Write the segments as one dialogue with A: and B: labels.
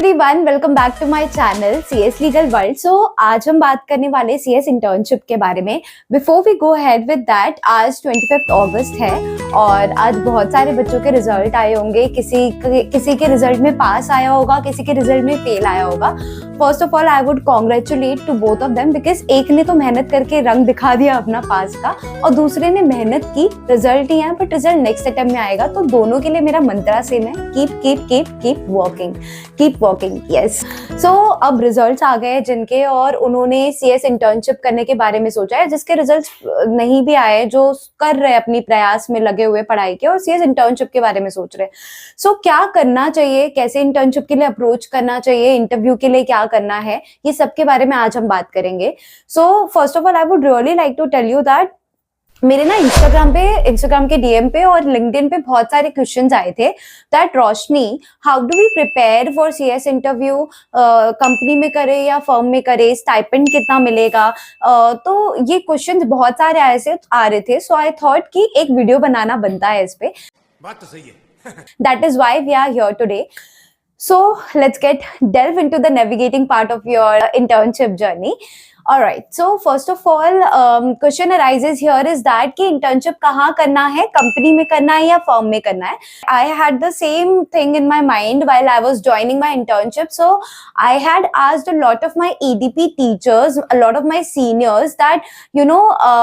A: Everyone, welcome back to my channel CS Legal World. So आज हम बात करने वाले सीएस इंटर्नशिप के बारे में। Before we go ahead with that, आज 25 अगस्त है और आज बहुत सारे बच्चों के रिजल्ट आए होंगे। किसी के रिजल्ट में पास आया होगा, किसी के रिजल्ट में फेल आया होगा। First of all I would congratulate to both of them, because एक ने तो मेहनत करके रंग दिखा दिया अपना पास का और दूसरे ने मेहनत की, रिजल्ट ही है बट रिजल्ट नेक्स्ट अटेम्प्ट में आएगा। तो दोनों के लिए मेरा मंत्रा सेम है, कीप वर्किंग। यस। सो अब रिजल्ट्स आ गए जिनके, और उन्होंने सीएस इंटर्नशिप करने के बारे में सोचा है। जिसके रिजल्ट्स नहीं भी आए, जो कर रहे अपनी प्रयास में लगे हुए पढ़ाई के और सीएस इंटर्नशिप के बारे में सोच रहे। सो क्या करना चाहिए, कैसे इंटर्नशिप के लिए अप्रोच करना चाहिए, इंटरव्यू के लिए क्या करना है, ये सब के बारे में आज हम बात करेंगे। So first of all I would really like to tell you that मेरे ना इंस्टाग्राम के डीएम पे और लिंक्डइन पे बहुत सारे क्वेश्चंस आए थे that Roshni, how do we prepare for CS interview, company में करे या फर्म में करे, स्टाइपेंड कितना मिलेगा। तो ये क्वेश्चंस बहुत सारे आ रहे थे। सो आई थॉट कि एक वीडियो बनाना बनता है इस पे।
B: बात तो सही है।
A: That is why we are here today. So let's delve into the navigating part of your internship journey. All right. So first of all, question arises here is that कि internship कहाँ करना है, कंपनी में करना है या firm में करना है. I had the same thing in my mind while I was joining my internship. So I had asked a lot of my EDP teachers, a lot of my seniors that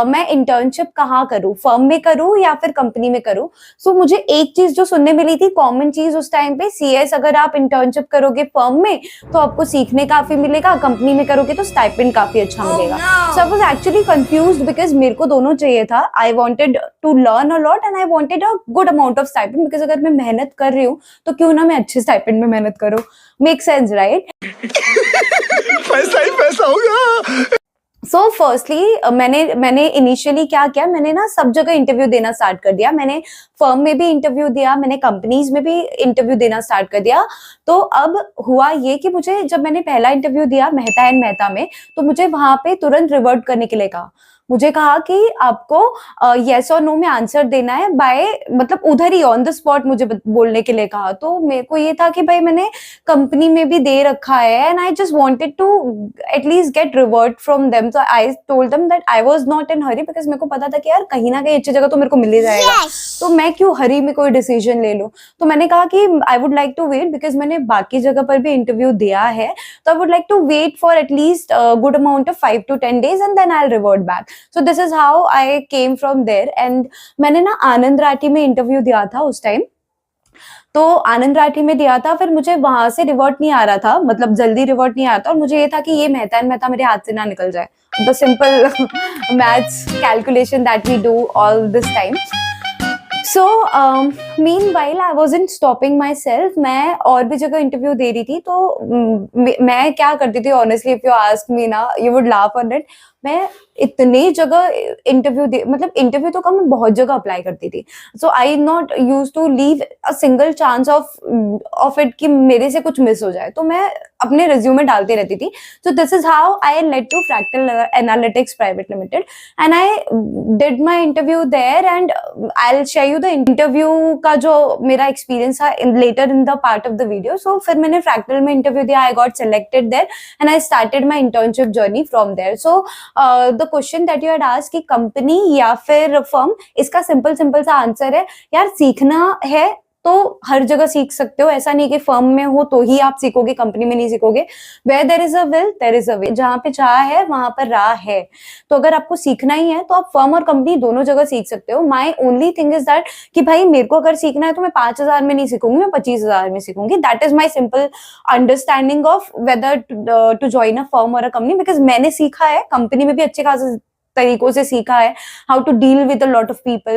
A: मैं internship कहाँ करूँ, firm में करूँ या फिर company में करूँ. So मुझे एक चीज जो सुनने मिली थी, कॉमन चीज उस टाइम पे, CS अगर आप इंटर्नशिप करोगे फर्म में तो आपको सीखने काफी मिलेगा, कंपनी में करोगे तो स्टाइपेंड काफी अच्छा मिलेगा. So I was actually confused because मेरे को दोनों चाहिए था. I wanted to learn a lot and I wanted a good amount of stipend, because अगर मैं मेहनत कर रही हूँ तो क्यों ना मैं अच्छे स्टाइपेंड में मेहनत करूँ. Make sense, right?
B: पैसा ही पैसा होगा.
A: सो फर्स्टली मैंने इनिशियली क्या किया, मैंने ना सब जगह इंटरव्यू देना स्टार्ट कर दिया. मैंने फर्म में भी इंटरव्यू दिया, मैंने कंपनीज में भी इंटरव्यू देना स्टार्ट कर दिया. तो अब हुआ ये कि मुझे, जब मैंने पहला इंटरव्यू दिया मेहता एंड मेहता में, तो मुझे वहां पे तुरंत रिवर्ट करने के लिए कहा. मुझे कहा कि आपको येस और नो में आंसर देना है, मतलब उधर ही ऑन द स्पॉट मुझे बोलने के लिए कहा. तो मेरे को ये था कि भाई मैंने कंपनी में भी दे रखा है and I just wanted to at least get revert from them. So I told them that I was not in hurry, because मेरे को पता था कि यार कहीं ना कहीं अच्छी जगह तो मेरे को मिल ही जाएगा. तो मैं क्यों हरी में कोई डिसीजन ले लूं. तो मैंने कहा कि I would like to wait, because मैंने बाकी जगह पर भी इंटरव्यू दिया है, तो I would like to wait for at least good amount of 5 to 10 days and then I will revert back. So this is how I came from there. And मैंने ना आनंद राठी में इंटरव्यू दिया था उस टाइम. तो आनंद राठी में दिया था, फिर मुझे वहां से रिवर्ट नहीं आ रहा था, मतलब जल्दी रिवर्ट नहीं आया था, और मुझे ये था कि ये मेहता एंड मेहता मेरे हाथ से ना निकल जाए. The simple maths calculation that we do all this time. So meanwhile I wasn't stopping myself. मैं और भी जगह इंटरव्यू दे रही थी. तो मैं क्या करती थी, honestly if you ask me ना, you would laugh on it. मैं इतनी जगह मतलब इंटरव्यू तो कम, मैं बहुत जगह अप्लाई करती थी. So I not use to leave a single chance of it कि मेरे से कुछ मिस हो जाए. तो मैं अपने रिज्यूमे डालती रहती थी. So this is how I led to Fractal Analytics Private Limited and I did my interview there. And I will share you the interview का जो मेरा एक्सपीरियंस था later in the part of the video. So फिर मैंने Fractal में interview दिया, I got selected there and I started my internship journey from there. So the question that you had asked कि company या फिर firm, इसका simple सा answer है यार, सीखना है तो हर जगह सीख सकते हो. ऐसा नहीं कि फर्म में हो तो ही आप सीखोगे, कंपनी में नहीं सीखोगे. Where there is a will there is a way. जहां पे चाह है वहां पर राह है. तो अगर आपको सीखना ही है तो आप फर्म और कंपनी दोनों जगह सीख सकते हो. My only thing is that कि भाई मेरे को अगर सीखना है तो मैं 5,000 में नहीं सीखूंगी, मैं 25,000 में सीखूंगी. That is my simple understanding of whether to join a firm और अ कंपनी. बिकॉज मैंने सीखा है, कंपनी में भी अच्छे खासे तरीकों से सीखा है, how to deal with a lot of people.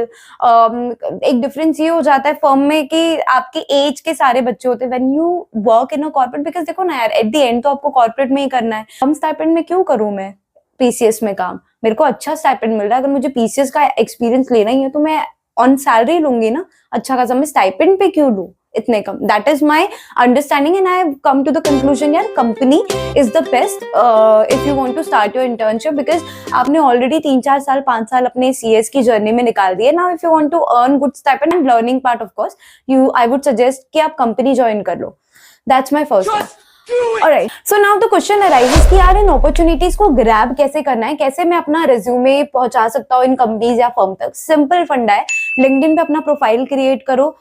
A: एक डिफरेंस ये हो जाता है फर्म में कि आपके एज के सारे बच्चे होते हैं when you work in a corporate. Because देखो ना यार, एट द एंड तो आपको कॉर्पोरेट में ही करना है. कम स्टाइपेंड में क्यों करूं मैं पीसीएस में काम, मेरे को अच्छा स्टाइपेंड मिल रहा है. अगर मुझे पीसीएस का एक्सपीरियंस लेना ही है तो मैं ऑन सैलरी लूंगी ना अच्छा खासा, मैं स्टाइपेंड पे क्यों लूं इतने कम. That is my understanding and I have come to the conclusion यार, company is the best if you want to start your internship. Because आपने ऑलरेडी 3-4 साल 5 साल अपने सीएस की जर्नी में निकाल दिए. Now if you want to earn good stipend and learning part of course, I would suggest कि आप कंपनी ज्वाइन कर लो. That's my first. Alright, so now the question arises कि यार इन अपॉर्चुनिटीज को ग्रैब कैसे करना है, कैसे मैं अपना रिज्यूमे पहुंचा सकता हूँ इन कंपनीज या फर्म तक। सिंपल फंडा है, लिंक्डइन पे अपना प्रोफाइल क्रिएट करो,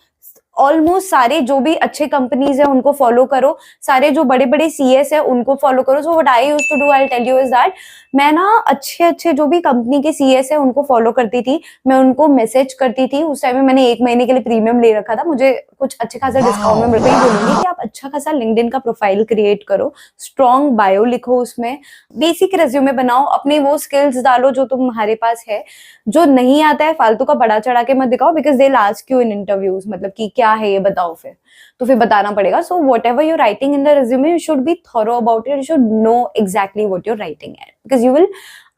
A: ऑलमोस्ट सारे जो भी अच्छे कंपनीज है उनको फॉलो करो, सारे जो बड़े बड़े सीएस है उनको फॉलो करो। So what I used to do, I tell you is that मैं ना अच्छे अच्छे जो भी कंपनी के सीएस है उनको फॉलो करती थी, मैं उनको मैसेज करती थी। उस टाइम में मैंने 1 महीने के लिए प्रीमियम ले रखा था, मुझे कुछ अच्छे खासा डिस्काउंट में मिल गई। बोलूंगी कि आप अच्छा खासा लिंक्डइन का प्रोफाइल क्रिएट करो, स्ट्रॉन्ग बायो लिखो, उसमें बेसिक रेज्यूमे बनाओ, अपने वो स्किल्स डालो जो तुम्हारे पास है। जो नहीं आता है फालतू का बड़ा चढ़ा के मत दिखाओ, because they ask you in interviews मतलब कि क्या है ये बताओ, फिर तो फिर बताना पड़ेगा। So whatever you're writing in the resume, you should be thorough about it, you should know exactly what you're writing है, because you will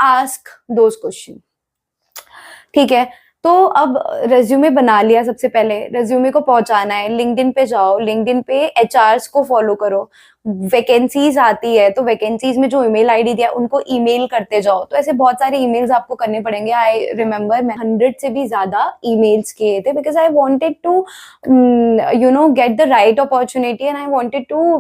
A: ask those question. ठीक है, तो अब रेज्यूमे बना लिया, सबसे पहले रेज्यूमे को पहुंचाना है, लिंक्डइन पे जाओ, लिंक्डइन पे एचआरस को फॉलो करो, वैकेंसीज आती है तो वैकेंसीज में जो ईमेल आईडी दिया उनको ईमेल करते जाओ। तो ऐसे बहुत सारे ईमेल्स आपको करने पड़ेंगे। आई रिमेम्बर मैं 100 से भी ज्यादा ईमेल्स किए थे, because I wanted to you know get the right opportunity and I wanted to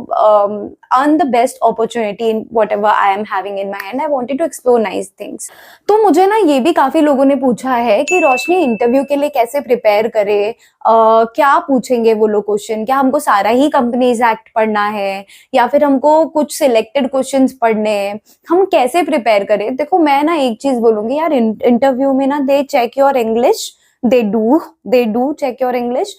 A: earn the best opportunity in whatever I am having in my hand. I wanted to explore nice things. तो मुझे ना ये भी काफी लोगों ने पूछा है कि रोशनी इंटरव्यू के लिए कैसे प्रिपेयर करे, क्या पूछेंगे वो लोग क्वेश्चन, क्या हमको सारा ही कंपनीज एक्ट पढ़ना है या फिर हमको कुछ सिलेक्टेड क्वेश्चंस पढ़ने हैं, हम कैसे प्रिपेयर करें। देखो मैं ना एक चीज बोलूंगी यार, इंटरव्यू में ना they check your English, they do check your English.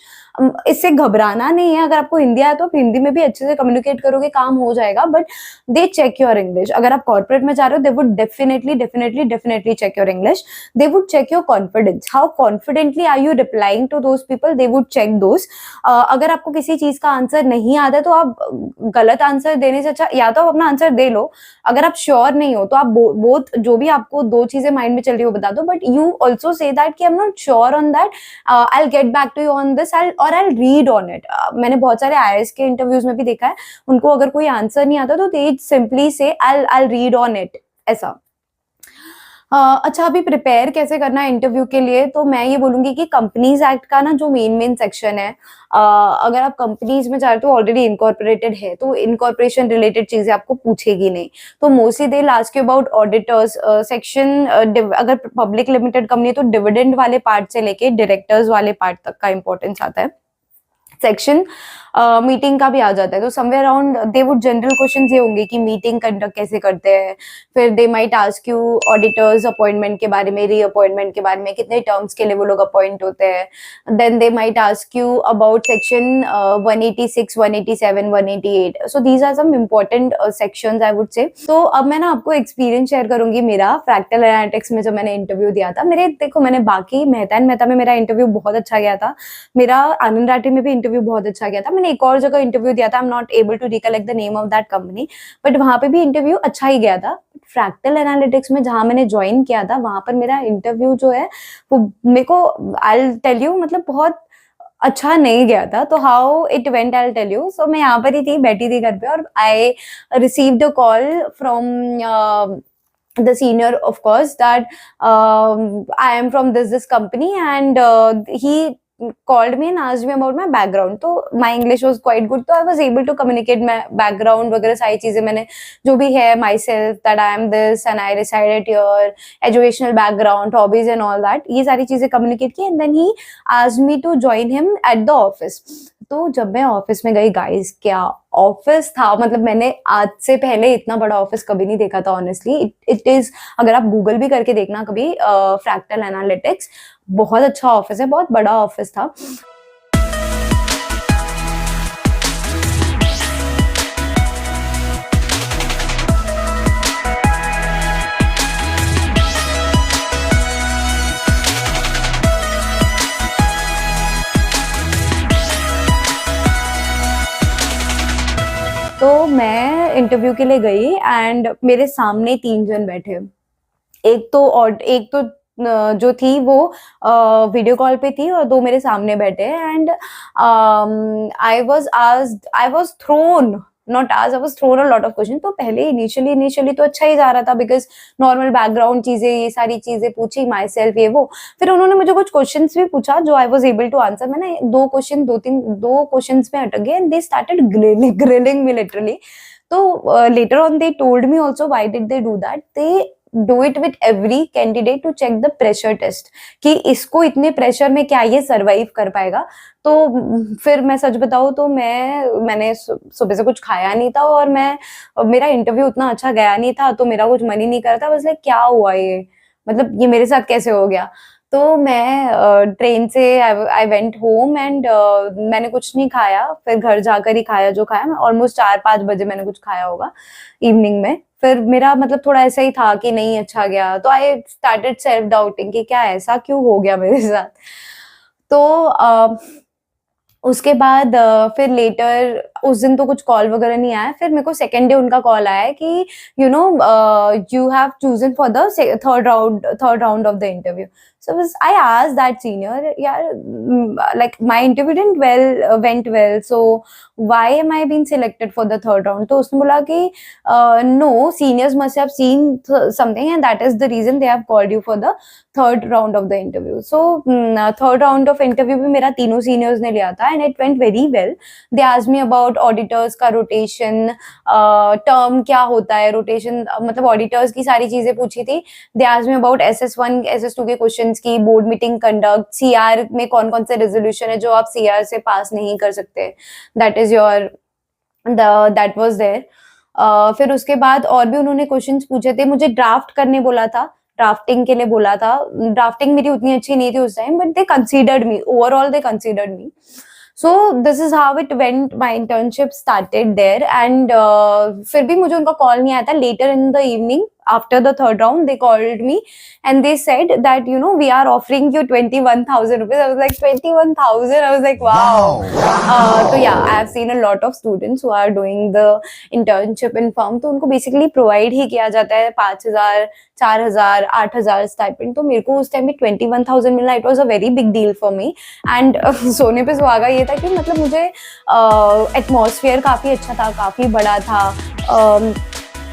A: इससे घबराना नहीं है, अगर आपको हिंदी आया तो आप हिंदी में भी अच्छे से कम्युनिकेट करोगे, काम हो जाएगा। But they check your English. अगर आप कॉर्पोरेट में जा रहे हो, they would definitely check your English. They would check your confidence, how confidently are you replying to those people, they would check those. अगर आपको किसी चीज का आंसर नहीं आता है तो आप गलत आंसर देने से अच्छा या तो आप अपना आंसर दे लो, अगर आप श्योर नहीं हो तो आप बोथ जो भी आपको 2 चीजें माइंड में चल रही हो बता दो, but you also say that कि I am not sure on that, I will get back to you on this, और आई रीड ऑन इट। मैंने बहुत सारे आईएएस के इंटरव्यूज में भी देखा है, उनको अगर कोई आंसर नहीं आता तो दे सिंपली से आई रीड ऑन इट, ऐसा। अच्छा, अभी प्रिपेयर कैसे करना है इंटरव्यू के लिए, तो मैं ये बोलूंगी कि कंपनीज एक्ट का ना जो मेन सेक्शन है, अगर आप कंपनीज में जा रहे हो तो ऑलरेडी इनकॉर्पोरेटेड है तो इनकॉर्पोरेशन रिलेटेड चीजें आपको पूछेगी नहीं, तो mostly they ask you about auditors section. अगर पब्लिक लिमिटेड कंपनी है तो डिविडेंड वाले पार्ट से लेके डायरेक्टर्स वाले पार्ट तक का इंपॉर्टेंस आता है। सेक्शन मीटिंग का भी आ जाता है, तो somewhere around they would general questions ये होंगे कि मीटिंग कंडक्ट कैसे करते हैं। फिर दे might ask you auditors appointment के बारे में, रीअपॉइंटमेंट के बारे में, कितने टर्म्स के लिए वो लोग अपॉइंट होते हैं। Then they might ask you about section 186, 187, 188। So these are some important sections I would say. तो अब मैं ना आपको एक्सपीरियंस शेयर करूंगी मेरा फ्रैक्टल एनालिटिक्स में जब मैंने इंटरव्यू दिया था। मेरे देखो मैंने बाकी मेहता एंड मेहता में मेरा इंटरव्यू बहुत अच्छा गया था, मेरा आनंद राठी में भी इंटरव्यू बहुत अच्छा गया था। मैंने एक और जगह इंटरव्यू दिया था, I am not able to recollect the name of that company, but वहां पे भी इंटरव्यू अच्छा ही गया था। फ्रैक्टल एनालिटिक्स में जहां मैंने ज्वाइन किया था वहां पर मेरा इंटरव्यू जो है वो मेरे को आई विल टेल यू मतलब बहुत अच्छा नहीं गया था। तो how it went I will tell you. So मैं यहाँ पर ही थी, बैठी थी घर पे, और I received a call from the senior, of course, that I am from this company, and he called me and asked me about my background. तो my English was quite good, तो I was able to communicate my background वगैरह सारी चीजें मैंने जो भी है myself, that I am this and I resided here, educational background, hobbies and all that, ये सारी चीजें communicate की, and then he asked me to join him at the office. तो जब मैं ऑफिस में गई गाइस, क्या ऑफिस था, मतलब मैंने आज से पहले इतना बड़ा ऑफिस कभी नहीं देखा था ऑनेस्टली। इट इज, अगर आप गूगल भी करके देखना कभी, फ्रैक्टल एनालिटिक्स बहुत अच्छा ऑफिस है, बहुत बड़ा ऑफिस था। तो मैं इंटरव्यू के लिए गई एंड मेरे सामने 3 जन बैठे, एक तो जो थी वो वीडियो कॉल पे थी और 2 मेरे सामने बैठे, and I was thrown a lot of question. तो पहले इनिशियली तो अच्छा ही जा रहा था, बिकॉज नॉर्मल बैकग्राउंड चीजें, ये सारी चीजें पूछी, माई सेल्फ, ये वो। फिर उन्होंने मुझे कुछ क्वेश्चंस भी पूछा जो I was able to answer. मैंने 2 क्वेश्चंस में अटक गए, and they started grilling me literally. तो later on they told me also why did they do that. They do it with every candidate to check the pressure test कि इसको इतने pressure में क्या ये सरवाइव कर पाएगा. तो फिर मैं सच बताऊँ तो मैंने सुबह से कुछ खाया नहीं था और मेरा इंटरव्यू उतना अच्छा गया नहीं था, तो मेरा कुछ मन ही नहीं कर रहा था. बस लाइक क्या हुआ ये, मतलब ये मेरे साथ कैसे हो गया. तो मैं ट्रेन से आई वेंट होम एंड मैंने कुछ नहीं खाया. फिर घर जाकर ही खाया जो खाया. ऑलमोस्ट 4-5 बजे मैंने कुछ खाया होगा इवनिंग में. फिर मेरा मतलब थोड़ा ऐसा ही था कि नहीं अच्छा गया. तो आई स्टार्टेड सेल्फ डाउटिंग कि क्या ऐसा क्यों हो गया मेरे साथ. तो उसके बाद फिर लेटर उस दिन तो कुछ कॉल वगैरह नहीं आया. फिर मेरे को सेकेंड डे उनका कॉल आया कि you have chosen for the third round of the interview. So I asked that senior, yeah, like my interview went well, so why am I being selected for the third round? तो उसने बोला कि no, seniors must have seen something and that is the reason they have called you for the third round of the interview. So third round of interview भी मेरा तीनों seniors ने लिया था and it went very well. They asked me about auditors का rotation, term क्या होता है rotation, मतलब auditors की सारी चीजें पूछी थी. They asked me about SS1, SS2 के क्वेश्चन की, बोर्ड मीटिंग कंडक्ट, सीआर में कौन कौन से रेजोल्यूशन है जो आप सीआर से पास नहीं कर सकते. That was there. फिर उसके बाद और भी उन्होंने क्वेश्चंस पूछे थे. मुझे ड्राफ्ट करने बोला था, ड्राफ्टिंग के लिए बोला था. ड्राफ्टिंग मेरी उतनी अच्छी नहीं थी उस time, but they considered me, overall they considered me. So this is how it went. My internship started there and फिर भी मुझे उनका कॉल नहीं आया था. Later in the evening, after the third round, they called me and they said that we are offering you 21,000 rupees. I was like 21,000. I was like wow. तो yeah, I have seen a lot of students who are doing the internship in firm. तो उनको basically provide ही किया जाता है 5,000, 4,000, 8,000 stipend. तो मेरे को उस टाइम में 21,000 मिलना, it was a very big deal for me. And सोने पे सुहागा ये था कि मतलब मुझे एटमॉस्फेयर काफी अच्छा था, काफी बड़ा था.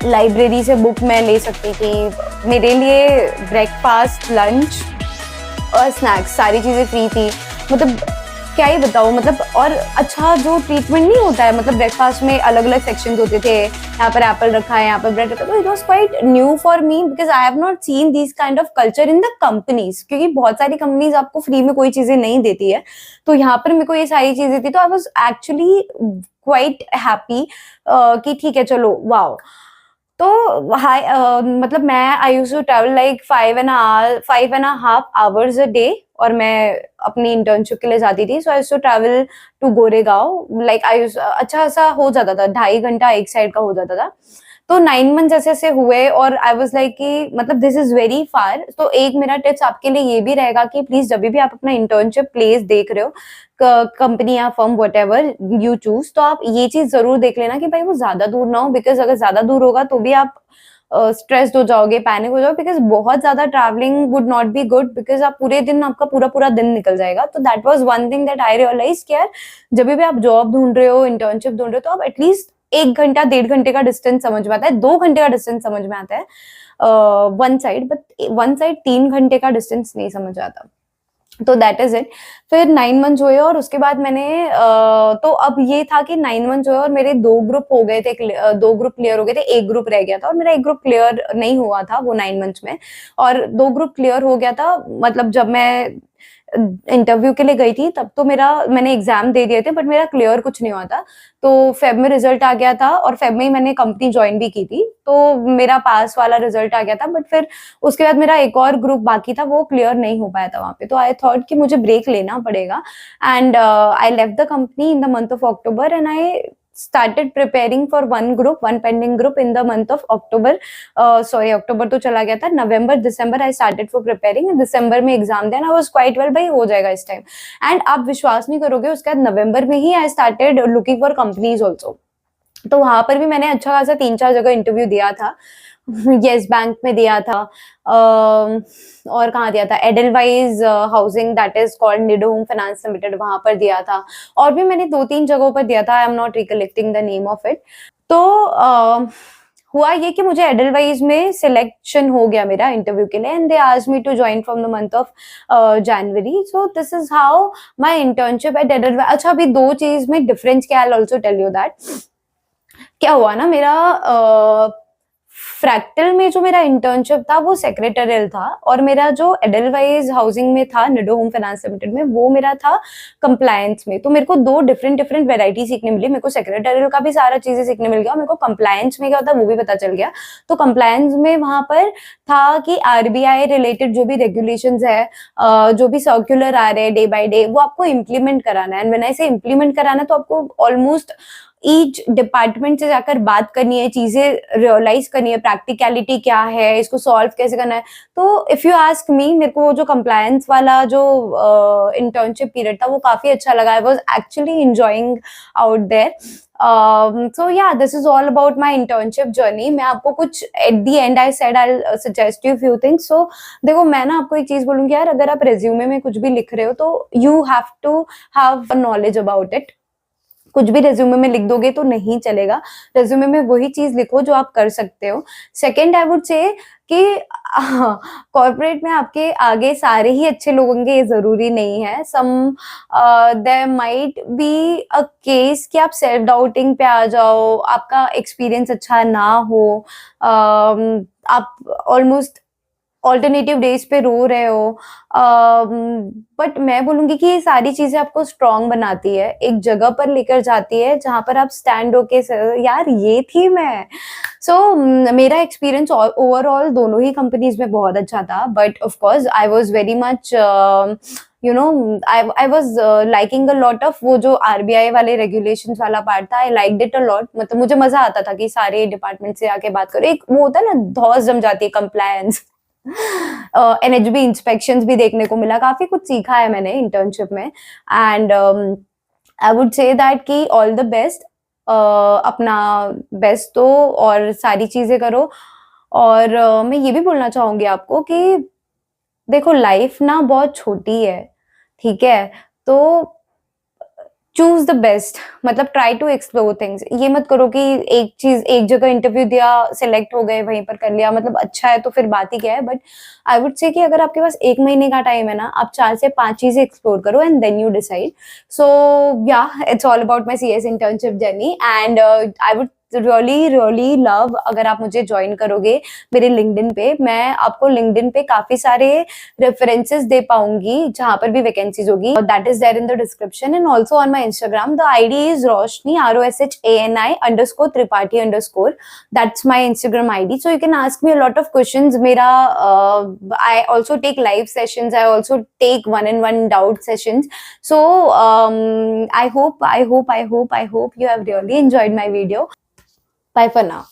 A: लाइब्रेरी से बुक मैं ले सकती थी. मेरे लिए ब्रेकफास्ट, लंच और स्नैक्स सारी चीज़ें फ्री थी. मतलब क्या ही बताऊँ, मतलब और अच्छा जो ट्रीटमेंट नहीं होता है, मतलब ब्रेकफास्ट में अलग अलग सेक्शंस होते थे. यहाँ पर एप्पल रखा है, यहाँ पर ब्रेड रखा है. तो it was quite new for me because I have not seen this kind of culture in the companies. क्योंकि बहुत सारी कंपनीज आपको फ्री में कोई चीज़ें नहीं देती है. तो यहाँ पर मेरे को ये सारी चीज़ें थी. तो I was actually quite happy कि ठीक है चलो वाओ. तो मतलब मैं I used to travel like 5.5 hours a day और मैं अपनी इंटर्नशिप के लिए जाती थी. So I used to travel to Goregaon. Like अच्छा सा हो जाता था, 2.5 घंटा एक साइड का हो जाता था. तो 9 months जैसे ऐसे हुए और आई वाज लाइक कि मतलब दिस इज वेरी फार. तो एक मेरा टिप्स आपके लिए ये भी रहेगा कि प्लीज जब भी आप अपना इंटर्नशिप प्लेस देख रहे हो, कंपनी या फर्म व्हाटएवर यू चूज, तो आप ये चीज जरूर देख लेना कि भाई वो ज्यादा दूर ना हो. बिकॉज अगर ज्यादा दूर होगा तो भी आप स्ट्रेस्ड हो जाओगे, पैनिक हो जाओगे. बिकॉज बहुत ज्यादा travelling would not be good because आप पूरे दिन, आपका पूरा दिन निकल जाएगा. तो that was one thing that I realise कि यार जब भी आप जॉब ढूंढ रहे हो, इंटर्नशिप ढूंढ रहे हो, तो आप एटलीस्ट 1 घंटा 1.5 घंटे का डिस्टेंस समझ में आता है, 2 घंटे का डिस्टेंस समझ में आता है one side, but one side 3 घंटे का डिस्टेंस नहीं समझ आता. तो दैट इज इट. फिर 9 months हुए और उसके बाद मैंने तो अब ये था कि 9 months हुए और मेरे 2 ग्रुप हो गए थे, 2 ग्रुप क्लियर हो गए थे, 1 ग्रुप रह गया था और मेरा 1 ग्रुप क्लियर नहीं हुआ था वो 9 months में, और 2 ग्रुप क्लियर हो गया था. मतलब जब मैं इंटरव्यू के लिए गई थी तब तो मैंने एग्जाम दे दिए थे बट मेरा क्लियर कुछ नहीं हुआ था. तो फेब में रिजल्ट आ गया था और फेब में ही मैंने कंपनी ज्वाइन भी की थी, तो मेरा पास वाला रिजल्ट आ गया था. बट फिर उसके बाद मेरा एक और ग्रुप बाकी था, वो क्लियर नहीं हो पाया था वहां पे. तो आई थॉट कि मुझे ब्रेक लेना पड़ेगा and I left the company in the month of October and I started preparing for one pending group in the month of October. अक्टूबर तो चला गया था, नवंबर दिसंबर I started for preparing. दिसंबर में एग्जाम देना, I was quite well, भाई हो जाएगा इस टाइम. एंड आप विश्वास नहीं करोगे, उसके बाद नवंबर में ही I started looking for companies also. तो वहां पर भी मैंने अच्छा खासा 3-4 जगह इंटरव्यू दिया था. येस बैंक में दिया था और कहाँ दिया था, Edelweiss Housing that is called Nido Home Finance Limited, वहां पर दिया था. और भी मैंने 2-3 जगहों पर दिया था, I am not recollecting the name of it. तो हुआ ये कि मुझे एडलवाइज में सिलेक्शन हो गया मेरा इंटरव्यू के लिए and they asked me to join from the month of January. So this is how my internship at Edelweiss. अच्छा अभी 2 चीज में डिफरेंस क्या, I will also tell you that. क्या हुआ ना, मेरा फ्रैक्टल में जो मेरा इंटर्नशिप था वो सेक्रेटरियल था, और मेरा जो एडलवाइज हाउसिंग में था निडो होम फाइनेंस लिमिटेड में, वो मेरा था कंप्लायंस में। तो मेरे को दो डिफरेंट डिफरेंट वेराइटी सीखने मिली। मेरे को सेक्रेटरियल का भी सारा चीजें सीखने मिल गया, और मेरे को कंप्लायंस में क्या होता है वो भी पता चल गया। तो कंप्लायंस में वहां पर था कि आरबीआई रिलेटेड जो भी रेगुलेशंस है, जो भी सर्कुलर आ रहे हैं डे बाय डे, वो आपको इम्प्लीमेंट कराना है। एंड व्हेन आई से इम्प्लीमेंट कराना है, तो आपको ऑलमोस्ट ईच डिपार्टमेंट से जाकर बात करनी है, चीजें रियलाइज करनी है, प्रैक्टिकलिटी क्या है, इसको सॉल्व कैसे करना है। तो इफ यू आस्क मी, मेरे को जो कंप्लायंस वाला जो इंटर्नशिप पीरियड था वो काफी अच्छा लगा। I was actually enjoying out there. So yeah, this is all about my internship journey. मैं आपको कुछ at the end I said I'll suggest you few things. So देखो, मैं ना आपको एक चीज बोलूंगी यार, अगर आप रेज्यूमे में कुछ भी लिख रहे हो तो you have to have a knowledge about it. कुछ भी रेज्यूमे में लिख दोगे तो नहीं चलेगा। रेज्यूमे में वही चीज लिखो जो आप कर सकते हो। सेकेंड, आई वुड से कि कॉर्पोरेट में आपके आगे सारे ही अच्छे लोग होंगे, ये जरूरी नहीं है। Some there might be a case कि आप सेल्फ डाउटिंग पे आ जाओ, आपका एक्सपीरियंस अच्छा ना हो, आप ऑलमोस्ट ऑल्टरनेटिव डेज पे रो रहे हो। बट मैं बोलूंगी कि ये सारी चीजें आपको स्ट्रांग बनाती है, एक जगह पर लेकर जाती है जहां पर आप स्टैंड होके यार ये थी मैं। सो मेरा एक्सपीरियंस ओवरऑल दोनों ही कंपनीज में बहुत अच्छा था। But of course I was very much I was liking a lot of वो जो आरबीआई वाले रेगुलेशंस वाला पार्ट था। I liked it a lot. मतलब मुझे मजा आता था कि सारे डिपार्टमेंट से आके बात करो। एक वो होता है ना, धौस जम जाती है, कंप्लायंस। एनएचबी इंस्पेक्शंस भी देखने को मिला, काफी कुछ सीखा है मैंने इंटर्नशिप में। एंड आई वुड से दैट कि ऑल द बेस्ट, अपना बेस्ट दो और सारी चीजें करो। और मैं ये भी बोलना चाहूंगी आपको कि देखो, लाइफ ना बहुत छोटी है, ठीक है? तो चूज द बेस्ट, मतलब ट्राई टू एक्सप्लोर थिंग्स। ये मत करो कि एक चीज, एक जगह इंटरव्यू दिया, सिलेक्ट हो गए, वहीं पर कर लिया, मतलब अच्छा है तो फिर बात ही क्या है। बट आई वुड से कि अगर आपके पास 1 महीने का टाइम है ना, आप 4 से 5 चीजें एक्सप्लोर करो एंड देन यू डिसाइड। सो या, it's all about my CS internship journey. And I would really really love अगर आप मुझे ज्वाइन करोगे मेरे लिंक्डइन पे। मैं आपको लिंक्डइन पे काफी सारे रेफरेंसेस दे पाऊंगी जहां पर भी वैकेंसीज होगी। That is there in the description. And also on my Instagram the ID is Roshani ROSHANI_त्रिपाठी_। That's my Instagram ID. So you can ask me a lot of questions. मेरा I also take live sessions, I also take 1-on-1 doubt sessions. So I hope you have really enjoyed my video. Bye for now.